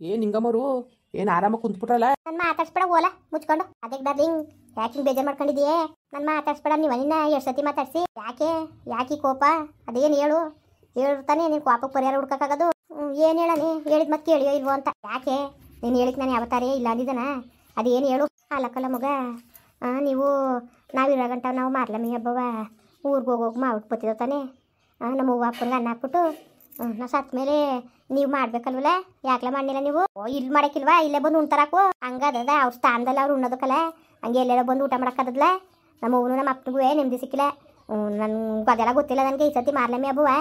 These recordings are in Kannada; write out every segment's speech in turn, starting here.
ಏನ್ ಹಿಂಗಮ್ಮರು ಏನ್ ಆರಾಮಾಗಿ ಕುಂತ್ಬಿಟ್ರಲ್ಲ. ನನ್ನ ಮಾತಾಡ್ಸ್ಬೇಡ ಓಲ ಮುಚ್ಕೊಂಡು. ಅದಕ್ಕೆ ಡಾರ್ಲಿಂಗ್ ಯಾಕೆ ಬೇಜಾರು ಮಾಡ್ಕೊಂಡಿದೀಯೇ? ನನ್ನ ಮಾತಾಡ್ಸ್ಬೇಡ. ನೀವು ನಿನ್ನ ಎಷ್ಟು ಸತಿ ಮಾತಾಡ್ಸಿ ಯಾಕೆ ಕೋಪ? ಅದೇನು ಹೇಳು ಹೇಳ್ತಾನೆ. ನೀನು ಕೋಪಕ್ಕೆ ಪರಿಹಾರ ಹುಡ್ಕೋಕ್ಕಾಗೋದು? ಏನು ಹೇಳನಿ? ಹೇಳಿದ ಮತ್ತೆ ಕೇಳಿಯೋ ಇಲ್ವೋ ಅಂತ. ಯಾಕೆ ನೀನು ಹೇಳಿಕ್ ನಾನು ಯಾವತ್ತಾರೇ ಇಲ್ಲ ಅಂದಿದ್ದಾನ? ಅದೇನು ಹೇಳು? ಅಲ್ಲಕ್ಕಲ್ಲ ಮಗ, ನೀವು ನಾವಿರೋ ಗಂಟ ನಾವು ಮಾರ್ಲಮ್ಮಿ ಹಬ್ಬವ ಊರಿಗೆ ಹೋಗೋಗಿ ಮಾಡ್ಬಿಟ್ಟು ಬತ್ತಿದೋ ತಾನೆ. ನಮ್ಮ ಅವ್ವ ಅಪ್ಪನಿಗೆ ಅನ್ನ ಹಾಕ್ಬಿಟ್ಟು ನಾವು ಸತ್ತ ಮೇಲೆ ನೀವು ಮಾಡ್ಬೇಕಲ್ವಲ್ಲ? ಯಾಕಲ ಮಾಡಿಲ್ಲ ನೀವು? ಇಲ್ಲಿ ಮಾಡೋಕ್ಕಿಲ್ವಾ? ಇಲ್ಲೇ ಬಂದು ಉಣ್ತಾರಾಕು ಹಂಗದ ಅವ್ರ ಸ್ಥಾನದಲ್ಲಿ ಅವ್ರು ಉಣ್ಣೋದಕ್ಕಲ್ಲ. ಹಂಗೆ ಎಲ್ಲೆಲ್ಲ ಬಂದು ಊಟ ಮಾಡೋಕ್ಕಾಗದಲ್ಲ? ನಮ್ಮ ಅವ್ವನು ನಮ್ಮ ಅಪ್ಪನಿಗೂ ನೆಮ್ಮದಿ ಸಿಕ್ಕಿಲ್ಲ. ನನ್ಗೆ ಅದೆಲ್ಲ ಗೊತ್ತಿಲ್ಲ. ನನಗೆ ಈ ಸತಿ ಮಾರ್ಲಮ್ಮಿ ಹಬ್ಬವ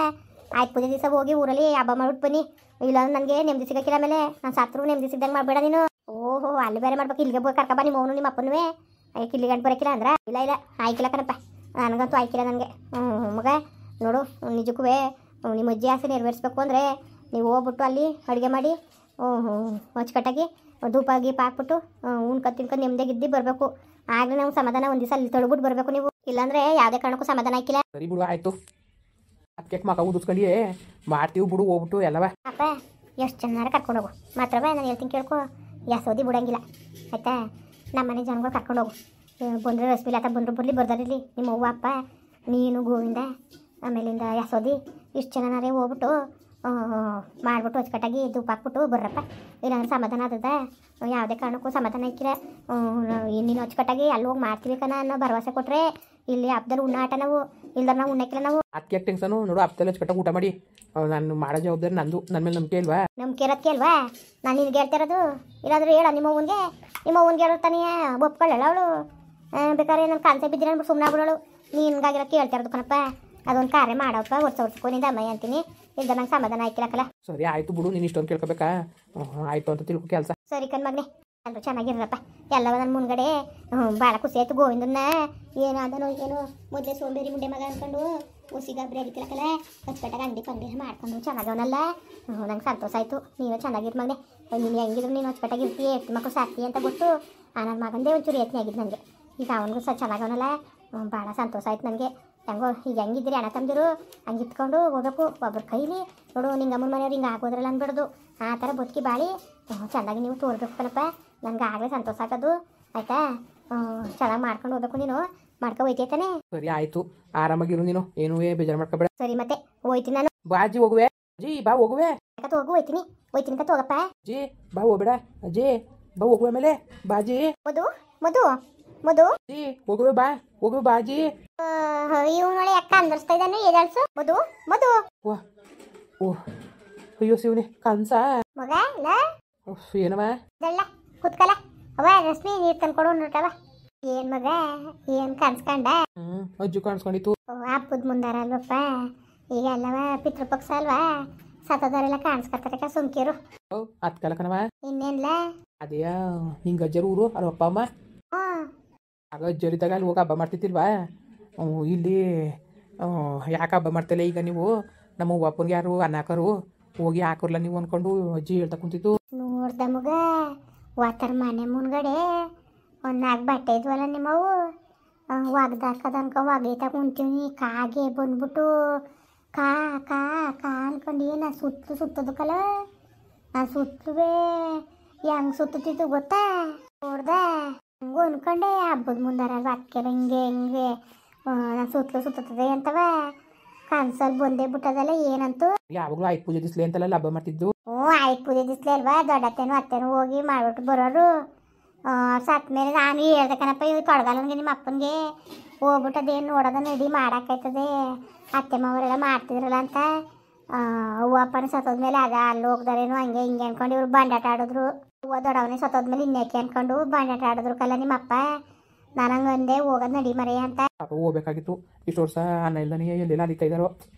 ಆಯ್ತು ಪೂಜೆ ದಿವಸ ಹೋಗಿ ಊರಲ್ಲಿ ಹಬ್ಬ ಮಾಡ್ಬಿಟ್ಟು ಬನ್ನಿ. ಇಲ್ಲ ನನಗೆ ನೆಮ್ಮದಿ ಸಿಗೋಕ್ಕಿಲ್ಲ. ಆಮೇಲೆ ನಾನು ಸತ್ರು ನೆಮ್ಮದಿ ಸಿಗ್ದಂಗೆ ಮಾಡಬೇಡ ನೀನು. ಓಹೋ, ಅಲ್ಲಿ ಬೇರೆ ಮಾಡ್ಬೇಕು. ಇಲ್ಲಿಗೆ ಕರ್ಕಬಾ ನಿಮ್ಮ ಅವನು ನಿಮ್ಮ ಅಪ್ಪನೂ. ಇಲ್ಲಿ ಗಂಟು ಬರೋಕ್ಕಿಲ್ಲ ಅಂದ್ರೆ ಇಲ್ಲ ಆಯ್ಕಿಲ್ಲ ಕಣಪ್ಪ. ನನಗಂತೂ ಆಯ್ಕಿಲ್ಲ ನನಗೆ. ಮಗ ನೋಡು, ನಿಜಕ್ಕೂ ನಿಮ್ಮ ಅಜ್ಜಿ ಆಸೆ ನೆರವೇರಿಸ್ಬೇಕು ಅಂದರೆ ನೀವು ಹೋಗ್ಬಿಟ್ಟು ಅಲ್ಲಿ ಅಡುಗೆ ಮಾಡಿ ಅಚ್ಚುಕಟ್ಟಾಗಿ ಧೂಪ ಗೀಪ ಹಾಕ್ಬಿಟ್ಟು ತಿನ್ಕೊಂಡು ನೆಮ್ಮದಿಯಾಗಿದ್ದು ಬರಬೇಕು. ಆಗಲೇ ನಾವು ಸಮಾಧಾನ ಒಂದು ದಿವಸ ಅಲ್ಲಿ ತೊಳ್ಬಿಟ್ಟು ಬರಬೇಕು. ನೀವು ಇಲ್ಲಾಂದರೆ ಯಾವುದೇ ಕಾರಣಕ್ಕೂ ಸಮಾಧಾನ ಆಯ್ಕಿಲ್ಲ. ಸರಿ ಬಿಡು, ಆಯಿತು. ಅದಕ್ಕೆ ಮಗ ಊದಿಸ್ಕೊಂಡಿಯೇ ಮಾಡ್ತೀವಿ ಬಿಡು, ಹೋಗ್ಬಿಟ್ಟು ಎಲ್ಲವ. ಅಪ್ಪ ಎಷ್ಟು ಚೆನ್ನಾರು ಕರ್ಕೊಂಡೋಗು ಮಾತ್ರವೇ. ನಾನು ಹೇಳ್ತೀನಿ ಕೇಳ್ಕೊ, ಯಾಸೋದಿ ಬಿಡಂಗಿಲ್ಲ ಆಯಿತಾ? ನಮ್ಮ ಮನೆ ಜನಗಳು ಕರ್ಕೊಂಡೋಗು. ಬಂದರೆ ರಸ್ಮಿಲ್ಲ ಅಂತ ಬಂದರು ಬರಲಿ, ಬರ್ದಾರಿರಲಿ. ನಿಮ್ಮ ಅವ್ವ ಅಪ್ಪ ನೀನು ಗೋವಿಂದ ಆಮೇಲಿಂದ ಯಾಸೋದಿ ಇಷ್ಟು ಚೆನ್ನಾರೇ ಹೋಗ್ಬಿಟ್ಟು ಮಾಡಿಬಿಟ್ಟು ಅಚ್ಚುಕಟ್ಟಾಗಿ ಧೂಪ ಹಾಕ್ಬಿಟ್ಟು ಬರ್ರಪ್ಪ. ಇಲ್ಲಾಂದ್ರೆ ಸಮಾಧಾನ ಆದದ? ಯಾವುದೇ ಕಾರಣಕ್ಕೂ ಸಮಾಧಾನ ಇಕ್ಕಿಲ್ಲ. ನೀನು ಅಚ್ಚುಕಟ್ಟಾಗಿ ಅಲ್ಲಿ ಹೋಗಿ ಮಾಡ್ತೀವಿ ಕಣ ಅನ್ನೋ ಭರವಸೆ ಕೊಟ್ಟರೆ ಇಲ್ಲಿ ಹಬ್ಬದಲ್ಲಿ ಉಣ್ಣ ಆಟ ನಾವು ಇಲ್ದಾರ ನಾವು ಉಣ್ಣಕ್ಕಿಲ್ಲ. ನಾವು ಅದಕ್ಕೆ ಟೆನ್ಷನು ನೋಡು. ಹಬ್ಬದಲ್ಲಿ ಅಚ್ಚುಕಟ್ಟಾಗಿ ಊಟ ಮಾಡಿ. ನಾನು ಮಾಡೋ ಜವಾಬ್ದಾರಿ ನಂದು. ನನ್ನ ಮೇಲೆ ನಂಬಿಕೆ ಇಲ್ವಾ? ನಂಬಿಕೆ ಇರೋದಕ್ಕೆ ಅಲ್ವಾ ನಾನು ನಿನ್ಗೆ ಹೇಳ್ತಿರೋದು. ಇಲ್ಲಾಂದ್ರೆ ಹೇಳ ನಿಮ್ಮ ಅವ್ವನಿಗೆ ಹೇಳುತ್ತಾನೆ ಒಪ್ಕೊಳ್ಳಲ್ಲ ಅವಳು. ಬೇಕಾದ್ರೆ ನನ್ನ ಕಾನ್ಸೆ ಬಿದ್ದಿರ ಅಂದ್ಬಿಟ್ಟು ಸುಮ್ಮನೆ ಆಗ್ಬಿಡೋಳು. ನೀನ್ಗಾಗಿರೋ ಕೇಳ್ತಿರೋದು ಕಣಪ್ಪ. ಅದೊಂದು ಕಾರ್ಯ ಮಾಡಪ್ಪ, ವರ್ಷ ನಿಂದ ಅಮ್ಮಯ್ಯ ಅಂತೀನಿ. ಇಲ್ಲ ನಂಗೆ ಸಮಾಧಾನ ಆಯ್ಕಿಲ್ಲಕ್ಕಲ್ಲ. ಸರಿ ಆಯಿತು ಬಿಡು, ನೀನು ಇಷ್ಟೊಂದು ಕೇಳ್ಕೊಬೇಕಾ? ಆಯಿತು ಅಂತ ತಿಳ್ಕೊ ಕೆಲಸ. ಸರಿ ಕಣ್ಮಗ್ನೆ, ಎಲ್ಲರೂ ಚೆನ್ನಾಗಿರಪ್ಪ. ಎಲ್ಲವ ನನ್ನ ಮುಂದ್ಗಡೆ ಭಾಳ ಖುಷಿ ಆಯ್ತು. ಗೋವಿಂದನ್ನ ಏನಾದನೋ ಏನೋ ಮೊದಲೇ ಸೋಂಬೇರಿ ಮುಂಡೆ ಮಗ ಅಂದ್ಕೊಂಡು ಹುಸಿಗಾಬ್ರಿ ಅದಕ್ಕಿಲ್ಲಕ್ಕಲ್ಲ ಅಚ್ಚುಕಟ್ಟಾಗಿ ಅಂಗಡಿ ಪಂಗಡಿ ಮಾಡ್ಕೊಂಡು ಚೆನ್ನಾಗವನಲ್ಲ. ನಂಗೆ ಸಂತೋಷ ಆಯಿತು. ನೀನು ಚೆನ್ನಾಗಿರ್ ಮಗನೆ. ನೀನು ಹೆಂಗಿದ್ರು ನೀನು ಅಚ್ಚುಕಟ್ಟಾಗಿರ್ತೀಯ, ಎಷ್ಟು ಮಕ್ಕಳು ಸಾಕ್ತಿ ಅಂತ ಗೊತ್ತು. ನನ್ನ ಮಗಂದೇ ಒಂಚೂರು ಯತ್ನೆ ಆಗಿದ್ದು ನನಗೆ. ಈಗ ಅವನಿಗೂ ಸಹ ಚೆನ್ನಾಗವನಲ್ಲ. ಭಾಳ ಸಂತೋಷ ಆಯ್ತು ನನಗೆ. ಹೆಂಗೋ ಈಗ ಹೆಂಗಿದ್ದೀರಿ ಅಣ್ಣ ತಮ್ಮದಿರು ಹಂಗೆ ಇತ್ಕೊಂಡು ಹೋಗ್ಬೇಕು ಒಬ್ಬರ ಕೈಲಿ. ನೋಡು ನಿಂಗೆ ಅಮ್ಮನ ಮನೆಯವ್ರು ಹಿಂಗೆ ಆಗೋದ್ರಲ್ಲ ಅನ್ಬಿಡೋದು. ಆ ಥರ ಬದುಕಿ ಬಾಳಿ ಚೆನ್ನಾಗಿ ನೀವು ತೋರ್ಬೇಕು ಕಣಪ್ಪ. ನನಗೆ ಆಗಲೇ ಸಂತೋಷ ಆಗೋದು ಆಯಿತಾ? ಚೆನ್ನಾಗಿ ಮಾಡ್ಕೊಂಡು ಹೋಗ್ಬೇಕು. ನೀನು ಮಾಡ್ಕೊ ಹೋಯ್ತಾನೆ. ಸರಿ ಆಯಿತು, ಆರಾಮಾಗಿರು ನೀನು, ಏನೂ ಬೇಜಾರು ಮಾಡ್ಕೊಬೇಡ. ಸರಿ ಮತ್ತೆ ಹೋಯ್ತೀನಿ ನಾನು. ಬಾಜಿ ಹೋಗುವೆ? ಅಜ್ಜಿ ಬಾ ಹೋಗುವೆ. ಹೋಗು, ಹೋಯ್ತೀನಿ ಕತ್ ಹೋಗಪ್ಪ. ಅಜ್ಜಿ ಬಾ ಹೋಗ್ಬೇಡ. ಅಜ್ಜಿ ಬಾ ಹೋಗುವೆ ಮೇಲೆ ಬಾಜಿ. ಮಧು ಅಜ್ಜಿ ಹೋಗುವೆ ಬಾ, ಹೋಗುವೆ ಬಾಜಿ. ಇವನೊಳೆ ಅಕ್ಕ ಅಂದರ್ಸ್ತಾ ಇದ್ದಾನೆ. ಎದಾಳ್ಸು ಮಧು. ಓಹ್ ಅಯ್ಯೋ ಶಿವನೇ, ಕನ್ಸ ಮಗ ಇಲ್ಲ ಏನವ ಇದಲ್ಲ ಕುತ್ಕಲ. ಅವ ರಶ್ಮಿ ನೀರು ತಂದ್ಕೊಡು ನೋಟವ. ಏನ್ ಮಗ ಏನ್ ಕನ್ಸ್ಕೊಂಡ? ಅಜ್ಜು ಕಾಣಿಸ್ಕೊಂಡಿತ್ತು. ಹಬ್ಬದ ಮುಂದಾರ ಅಲ್ವಪ್ಪ. ಈಗ ಅಲ್ಲವ ಪಿತೃಪಕ್ಷ ಅಲ್ವಾ? ಸತ್ತದವರೆಲ್ಲ ಕಾಣಿಸ್ಕೊತಾರೆ. ಸುಮ್ಕಿರು. ಅತ್ಕಲ ಕಣವ. ಇನ್ನೇನ್ಲ ಅದೇ ನಿಂಗೆ ಅಜ್ಜರು ಊರು ಅಲ್ಲ ಅಪ್ಪ ಅಮ್ಮ. ಆಗ ಅಜ್ಜರಿದ್ದಾಗ ಅಲ್ಲಿ ಹೋಗಿ ಹಬ್ಬ ಮಾಡ್ತಿತ್ತಿಲ್ವಾ? ಇಲ್ಲಿ ಯಾಕೆ ಹಬ್ಬ ಮಾಡ್ತಿಲ್ಲ ಈಗ ನೀವು? ನಮ್ಮ ಅಪ್ಪನಿಗೆ ಯಾರು ಅನ್ನ ಹಾಕೋರು ಹೋಗಿ ಹಾಕೋರ್ಲ ನೀವು ಅಂದ್ಕೊಂಡು ಅಜ್ಜಿ ಹೇಳ್ತಾ ಕುಂತಿತ್ತು. ನೋಡ್ದ ಮಗ, ವಾತರ ಮನೆ ಮುಂದ್ಗಡೆ ಒಂದು 4 ಬಟ್ಟೆ ಇದ್ವಲ್ಲ ನಿಮ್ಮವು, ಒಗ್ದಾಕದ ಅನ್ಕೊ ಒಗೈತಾ ಕುಂತೀವಿ. ಕಾಗೆ ಬಂದ್ಬಿಟ್ಟು ಕಾ ಕಾ ಕಾ ಅನ್ಕೊಂಡು ಏನು ಸುತ್ತದಕ್ಕಲ್ಲ. ಆ ಸುತ್ತಲುವೆ ಹೆಂಗೆ ಸುತ್ತಿತ್ತು ಗೊತ್ತಾ? ನೋಡ್ದ ಹಂಗೂ ಅನ್ಕೊಂಡೆ ಹಬ್ಬದ ಮುಂದಾರ ಅಕ್ಕೆ ಹೆಂಗೆ ನಾನು ಸುತ್ತುತ್ತದೆ ಅಂತವ ಕನ್ಸಲ್ಲಿ ಬಂದೇ ಬಿಟ್ಟದಲ್ಲ. ಏನಂತೂ ಯಾವಾಗಲೂ ಆಯ್ತು ಪೂಜೆ ದಿಸ್ಲಿ ಅಂತೆಲ್ಲ ಹಬ್ಬ ಮಾಡ್ತಿದ್ದು. ಆಯ್ತು ಪೂಜೆ ದಿಸ್ಲಿ ಅಲ್ವಾ? ದೊಡ್ಡತ್ತೇನು ಅತ್ತೇನು ಹೋಗಿ ಮಾಡ್ಬಿಟ್ಟು ಬರೋರು. ಸತ್ ಮೇಲೆ ನಾನು ಹೇಳ್ದೆ ಕಣಪ್ಪ, ಇವ್ ತೊಡಗಲ್ಲನ್ಗೆ ನಿಮ್ಮ ಅಪ್ಪನಿಗೆ ಹೋಗ್ಬಿಟ್ಟು ಅದೇನು ನೋಡೋದ ನಡಿ ಮಾಡೋಕ್ಕಾಯ್ತದೆ, ಅತ್ತೆ ಮಾವರೆಲ್ಲ ಮಾಡ್ತಿದ್ರಲ್ಲ ಅಂತ. ಅವ್ವ ಅಪ್ಪನ ಸತ್ತೋದ್ಮೇಲೆ ಅದ ಅಲ್ಲಿ ಹೋಗ್ದಾರೇನು ಹಂಗೆ ಹಿಂಗೆ ಅನ್ಕೊಂಡು ಇವ್ರು ಬಂಡಾಟ ಆಡಿದ್ರು. ಹೂವ ದೊಡ್ಡವನೇ ಸತ್ತೋದ್ಮೇಲೆ ಇನ್ನೇಕೆ ಅನ್ಕೊಂಡು ಬಂಡಾಟ ಆಡಿದ್ರು ಕಲ್ಲ ನಿಮ್ಮ ಅಪ್ಪ. ನಾನು ಹಂಗೆ ಅಂದೆ ಹೋಗೋದು ನಡಿ ಮರೆಯ ಅಂತ. ಪಾಪ ಹೋಗ್ಬೇಕಾಗಿತ್ತು. ಇಷ್ಟು ವರ್ಷ ಅನ್ನ ಇಲ್ದಾನೆ ಎಲ್ಲೆಲ್ಲ ಅಲಿತಾ ಇದ್ದಾರೋ.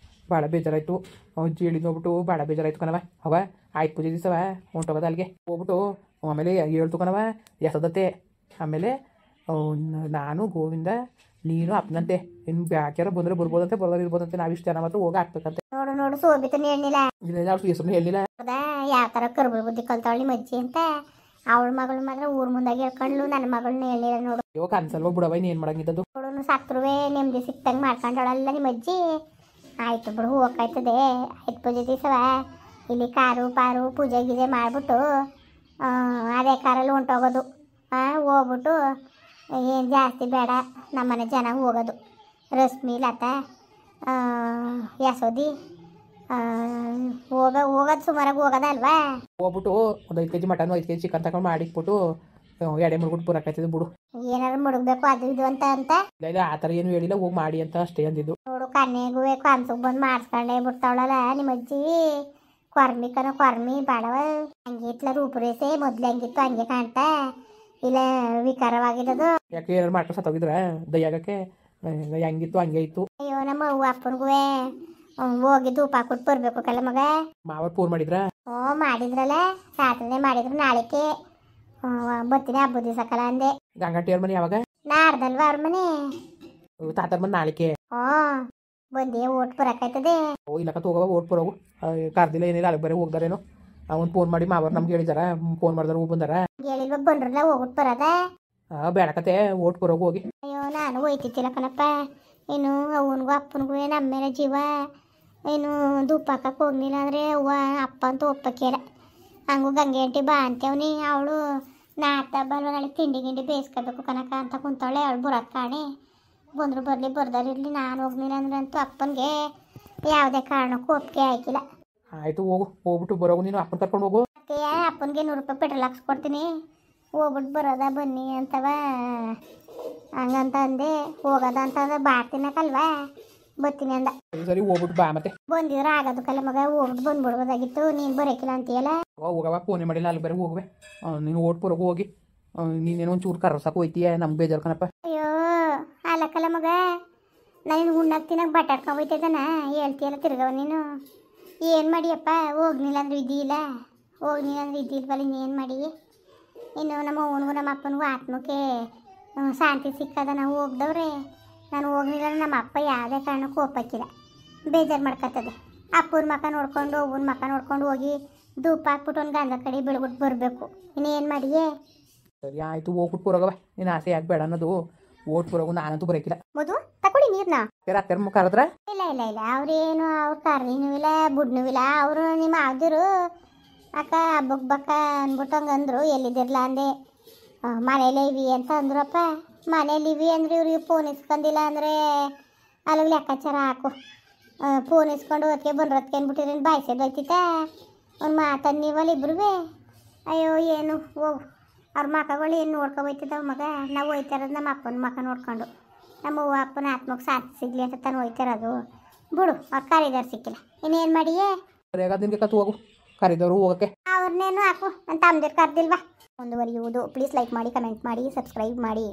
ಭಾಳ ಬೇಜಾರಾಯಿತು. ಅಜ್ಜಿ ಹೇಳಿದ್ ಹೋಗ್ಬಿಟ್ಟು ಭಾಳ ಬೇಜಾರಾಯಿತು ಕಣವ. ಅವ ಆಯ್ತು ಪೂಜೆ ದಿವಸವ ಹೊಂಟೋಗೋದ ಅಲ್ಲಿಗೆ ಹೋಗ್ಬಿಟ್ಟು ಆಮೇಲೆ ಹೇಳ್ತು ಕಣವ ಎಸದತ್ತೆ. ಆಮೇಲೆ ನಾನು ಗೋವಿಂದ ನೀನು ಅಪ್ಪನಂತೆ ಇನ್ನು ಬ್ಯಾಕ್ಯಾರ ಬಂದರೆ ಬರ್ಬೋದಂತೆ, ಬರೋದು ಇರ್ಬೋದಂತೆ. ನಾವಿಷ್ಟು ಜನ ಮಾತ್ರ ಹೋಗಿ ಹಾಕ್ಬೇಕಂತೆ. ನೋಡು ಸೋಬಿತನೇ ಹೇಳಿಲ್ಲ. ಇಲ್ಲ ಹೆಸರು ಹೇಳಿಲ್ಲ. ಯಾವ ಥರ ಕರ್ಬಲ್ ಬುದ್ಧಿ ಕಲ್ತಾವಳಿ ನಿಮ್ಮ ಅಜ್ಜಿ ಅಂತ. ಅವಳ ಮಗಳು ಮಾತ್ರ ಊರ್ ಮುಂದಾಗಿ ಹೇಳ್ಕೊಂಡ್ಲು, ನನ್ನ ಮಗಳನ್ನ ಹೇಳಿಲ್ಲ ನೋಡು. ಇವಾಗ ಕನ್ಸಲ್ವ ಬಿಡವ, ಇನ್ನೇನು ಮಾಡಂಗಿದ್ದದು. ನೋಡು ಸತ್ರುವೆ ನೆಮ್ಮದಿ ಸಿಕ್ತಂಗೆ ಮಾಡ್ಕೊಂಡವಳಲ್ಲ ನಿಮ್ಮ ಅಜ್ಜಿ. ಆಯ್ತು ಬಿಡು ಹೋಗಾಯ್ತದೆ. ಆಯ್ತು ಪೂಜೆ ದಿವಸವ ಇಲ್ಲಿ ಕಾರು ಪಾರು ಪೂಜೆ ಗೀಜೆ ಮಾಡಿಬಿಟ್ಟು ಅದೇ ಕಾರಲ್ಲಿ ಹೊಂಟೋಗೋದು ಹೋಗ್ಬಿಟ್ಟು ಏನು ಜಾಸ್ತಿ ಬೇಡ ನಮ್ಮನೆ ಜನ ಹೋಗೋದು ರಶ್ಮಿ ಲತಾ ಯಶೋದಿ ಹೋಗೋದು ಸುಮಾರಾಗಿ ಹೋಗೋದಲ್ವಾ ಹೋಗ್ಬಿಟ್ಟು ಒಂದು 5 kg ಮಟನ್ 5 kg ಚಿಕನ್ ತಗೊಂಡು ಮಾಡಿಟ್ಬಿಟ್ಟು ಎಡೆ ಮುಡ್ಬಿಟ್ಟು ಬರೋಕಾಯ್ತದೆ ಬಿಡು. ಏನಾದ್ರು ಮುಡುಗಬೇಕು ಅದು ಇದು ಅಂತ ಇಲ್ಲ ಆ ಥರ ಏನು ಹೇಳಿಲ್ಲ, ಹೋಗಿ ಮಾಡಿ ಅಂತ ಅಷ್ಟೇ ಅಂದಿದ್ದು. ನೋಡು ಕನ್ನೆಗೂ ಕನ್ಸಕ್ಕೆ ಬಂದು ಮಾಡಿಸ್ಕೊಂಡೇ ಬಿಡ್ತಾವಳಲ್ಲ ನಿಮ್ಮ ಅಜ್ಜಿ. ಕೊರ್ಮಿ ಬಾಡವ ಹಂಗಿತ್ಲ ರೂಪುರೇಸೆ ಮೊದ್ಲು ಹೆಂಗಿತ್ತು ಹಂಗೆ ಕಾಣ್ತಾ ಇಲ್ಲ ವಿಕಾರವಾಗಿರೋದು. ಯಾಕೆ ಏನಾರು ಮಾಡ್ಕೊಂಡು ಸತ್ತೋಗಿದ್ರ ದಯ್ಯಾಗಕ್ಕೆ ಹೆಂಗಿತ್ತು ಹಂಗೆ ಇತ್ತು. ಅಯ್ಯೋ ನಮ್ಮ ಅವ್ವ ಅಪ್ಪನಿಗೂ ಹೋಗಿ ಧೂಪ ಹಾಕ್ಬಿಟ್ಟು ಬರ್ಬೇಕು ಕಲ್ಲ ಮಗ. ಮಾವರು ಫೋನ್ ಮಾಡಿದ್ರ? ಮಾಡಿದ್ರಲ್ಲ ರಾತ್ರಿನೇ ಮಾಡಿದ್ರು. ನಾಳೆಗೆ ಬರ್ತೀನಿ ಹಬ್ಬದ ದಿವಸ ಕಲ ಅಂದೆ. ಗಂಗಟ್ಟಿಯವ್ರ ಮನೆ ಯಾವಾಗ? ನಾಡ್ದಲ್ವಾ ಅವ್ರ ಮನೆ. ತಾತರ ಮನೆ ನಾಳಿಕೆ. ಬಂದೇ ಓಟ್ ಬರಕಾಯ್ತದೆ. ಇಲ್ಲಕ್ಕ ಹೋಗವ ಓಟ್ ಬರೋಗು ಕರ್ದಿಲ್ಲ ಏನಿಲ್ಲ ಅಲ್ಲಿಗೆ ಬರೀ ಹೋಗ್ದಾರೇನು. ಅವ್ನು ಫೋನ್ ಮಾಡಿ ಮಾವರು ನಮ್ಗೆ ಹೇಳಿದಾರ, ಫೋನ್ ಮಾಡಿದಾರ ಹೋಗಿ ಬಂದಾರ. ಹೇಳಿಲ್ವ ಬಂದ್ರಲ್ಲ ಹೋಗ್ಬಿಟ್ಟು ಬರೋದ. ಬೇಡಕತೆ ಓಟ್ ಬರೋಗು ಹೋಗಿ. ಅಯ್ಯೋ ನಾನು ಹೋಯ್ತಿದ್ದಿಲ್ಲ ಕಣಪ್ಪ. ಏನು ಅವನಿಗೂ ಅಪ್ಪನಿಗೂ ನಮ್ಮ ಮೇಲೆ ಜೀವ. ಏನು ಧೂಪ ಹಾಕಕ್ಕೆ ಹೋಗ್ಲಿಲ್ಲ ಅಂದರೆ ಅವ್ವ ಅಪ್ಪ ಅಂತ ಒಪ್ಪಕ್ಕಿಲ್ಲ. ಹಂಗೂ ಗಂಗೆ ಆಂಟಿ ಬಾ ಅಂತೇವ್ನಿ. ಅವಳು ನಾಟ ಬಲ್ವ ನಾಳೆ ತಿಂಡಿ ಗಿಂಡಿ ಬೇಯಿಸ್ಕೋಬೇಕು ಕನಕ ಅಂತ ಕುಂತಾಳೆ. ಅವಳು ಬರೋದು ಕಾಣೆ ಬಂದರು ಬರಲಿ ಬರ್ದಾರಿರಲಿ. ನಾನು ಹೋಗ್ಲಿಲ್ಲ ಅಂದ್ರೆ ಅಂತೂ ಅಪ್ಪನಿಗೆ ಯಾವುದೇ ಕಾರಣಕ್ಕೂ ಒಪ್ಪಿಗೆ ಆಯ್ಕಿಲ್ಲ. ಆಯಿತು ಹೋಗು, ಹೋಗ್ಬಿಟ್ಟು ಬರೋಗು. ನೀನು ಅಪ್ಪನ ಕರ್ಕೊಂಡು ಹೋಗು. ಅಪ್ಪನಿಗೆ 100 ರೂಪಾಯಿ ಪೆಟ್ರೋಲ್ ಹಾಕ್ಸ್ಕೊಡ್ತೀನಿ, ಹೋಗ್ಬಿಟ್ಟು ಬರೋದ ಬನ್ನಿ ಅಂತವ ಹಂಗಂತ ಅಂದೆ. ಹೋಗೋದ ಅಂತಂದ್ರೆ ಬಾಡ್ತೀನಕಲ್ವಾ ಬರ್ತೀನಿ ಅಂದ. ಸರಿ ಹೋಗ್ಬಿಟ್ಟು ಬಾ ಮತ್ತೆ. ಬಂದಿದ್ರೆ ಆಗೋದಕ್ಕಲ್ಲ ಮಗ, ಹೋಗ್ಬಿಟ್ಟು ಬಂದ್ಬಿಡ್ಬೋದಾಗಿತ್ತು. ನೀನು ಬರೋಕಿಲ್ಲ ಅಂತೀಯಲ್ಲ. ಹೋಗವ ಫೋನೇ ಮಾಡಿಲ್ಲ ಅಲ್ಲಿ ಬರೀ ಹೋಗುವೆ. ನೀನು ಓಟ್ ಬರೋಗು ಹೋಗಿ. ನೀನೇನೋ ಒಂಚೂರು ಕರ್ಸಕ್ಕೆ ಹೋಯ್ತೀಯ, ನಮ್ಗೆ ಬೇಜಾರು ಕಣಪ್ಪ. ಅಯ್ಯೋ ಅಲ್ಲಕ್ಕಲ್ಲ ಮಗ, ನಾನು ಉಣ್ಣಕ್ಕೆ ತಿನ್ನಕ್ಕೆ ಬಟಾಡ್ಕೊಂಡು ಹೋಯ್ತಿದ್ದಾನ ಹೇಳ್ತೀಯಲ್ಲ ತಿರ್ಗವ ನೀನು. ಏನು ಮಾಡಿಯಪ್ಪ, ಹೋಗ್ಲಿಲ್ಲ ಅಂದ್ರೆ ಇದ್ದಿಲ್ಲ, ಹೋಗ್ಲಿಲ್ಲ ಅಂದ್ರೆ ಇದ್ದಿಲ್ವಲ್ಲ. ಇನ್ನೇನು ಮಾಡಿ ಇನ್ನು ನಮ್ಮ ಅವನಿಗೂ ನಮ್ಮ ಅಪ್ಪನಿಗೂ ಆತ್ಮಕ್ಕೆ ಶಾಂತಿ ಸಿಕ್ಕದ. ನಾವು ಹೋಗ್ದವ್ರೆ. ನಾನು ಹೋಗ್ಲಿಲ್ಲ ನಮ್ಮ ಅಪ್ಪ ಯಾವುದೇ ಕಾರಣಕ್ಕೂ ಒಪ್ಪಕ್ಕಿಲ್ಲ, ಬೇಜಾರು ಮಾಡ್ಕೊತದೆ. ಅಪ್ಪನ ಮಕ್ಕ ನೋಡ್ಕೊಂಡು ಅವ್ವನ ಮಕ್ಕ ನೋಡ್ಕೊಂಡು ಹೋಗಿ ಧೂಪ ಹಾಕ್ಬಿಟ್ಟು ಒಂದು ಗಂಧ ಕಡೆ ಬೆಳಗ್ಬಿಟ್ಟು ಬರಬೇಕು. ಇನ್ನೇನು ಮಾಡಿಯೇ? ಸರಿ ಆಯಿತು ಹೋಗ್ಬಿಟ್ಟು ಬರೋಗವ. ನೀನು ಆಸೆ ಯಾಕೆ ಬೇಡ ಅನ್ನೋದು. ಓಟ್ ಬರೋಗು, ನಾನಂತೂ ಬರೋಕಿಲ್ಲ. ಮಧು ತಗೊಳ್ಳಿ ನೀರನ್ನ. ಅತ್ತೆರ ಕರೆದ್ರ? ಇಲ್ಲ ಅವ್ರೇನು ಅವ್ರ ಕರ್ರಿನೂ ಇಲ್ಲ ಬುಡ್ನೂ ಇಲ್ಲ. ಅವರು ನಿಮ್ಮ ಆಗ್ದಿರು ಅಕ್ಕ ಹಬ್ಬಕ್ಕೆ ಬಕ್ಕ ಅಂದ್ಬಿಟ್ಟು ಹಂಗೆ ಅಂದರು. ಎಲ್ಲಿದ್ದಿರಲ್ಲ ಅಂದೆ. ಮನೇಲಿ ಇವಿ ಅಂತ ಅಂದ್ರಪ್ಪ. ಮನೇಲಿ ಇವಿ ಅಂದ್ರೆ ಇವ್ರಿಗೆ ಫೋನ್ ಇಸ್ಕೊಂಡಿಲ್ಲ ಅಂದರೆ ಅಲ್ಲಿಗೆ ಲೆಕ್ಕಾಚಾರ ಹಾಕು. ಫೋನ್ ಇಸ್ಕೊಂಡು ಅದಕ್ಕೆ ಬಂದ್ರದಕ್ಕೆ ಅಂದ್ಬಿಟ್ಟಿರೇನು ಬಾಯ್ಸೋದು ಹೋಯ್ತಿತ್ತ. ಅವ್ನು ಮಾತನ್ನು ನೀವಲ್ಲಿ ಇಬ್ರು. ಅಯ್ಯೋ ಏನು ಹೋಗು. ಅವ್ರ ಮಕ್ಕಗಳು ಏನು ನೋಡ್ಕೊಬೋಯ್ತಿದ್ದಾವ ಮಗ. ನಾವು ಹೋಯ್ತಾ ಇರೋದು ನಮ್ಮ ಅಪ್ಪನ ಮಕ್ಕ ನೋಡ್ಕೊಂಡು. ನಮ್ಮ ಅವ್ವ ಅಪ್ಪನ ಆತ್ಮಕ್ಕೆ ಶಾಂತಿ ಸಿಗಲಿ ಅಂತ ತಾನು ಹೋಯ್ತಾ ಇರೋದು. ಬಿಡು, ಅವ್ರು ಕರಿದವ್ರು ಸಿಕ್ಕಿಲ್ಲ. ಇನ್ನೇನು ಮಾಡಿಯೇ? ನಿನಗೆ ಕತ್ತು ಹೋಗು, ಕರಿದವರು ಹೋಗಕ್ಕೆ. ಅವ್ರನ್ನೇನು ಹಾಕು, ನನ್ನ ತಮ್ಮದಿರು ಕರ್ದಿಲ್ವಾ. ಮುಂದುವರಿಯುವುದು. ಪ್ಲೀಸ್ ಲೈಕ್ ಮಾಡಿ, ಕಮೆಂಟ್ ಮಾಡಿ, ಸಬ್ಸ್ಕ್ರೈಬ್ ಮಾಡಿ.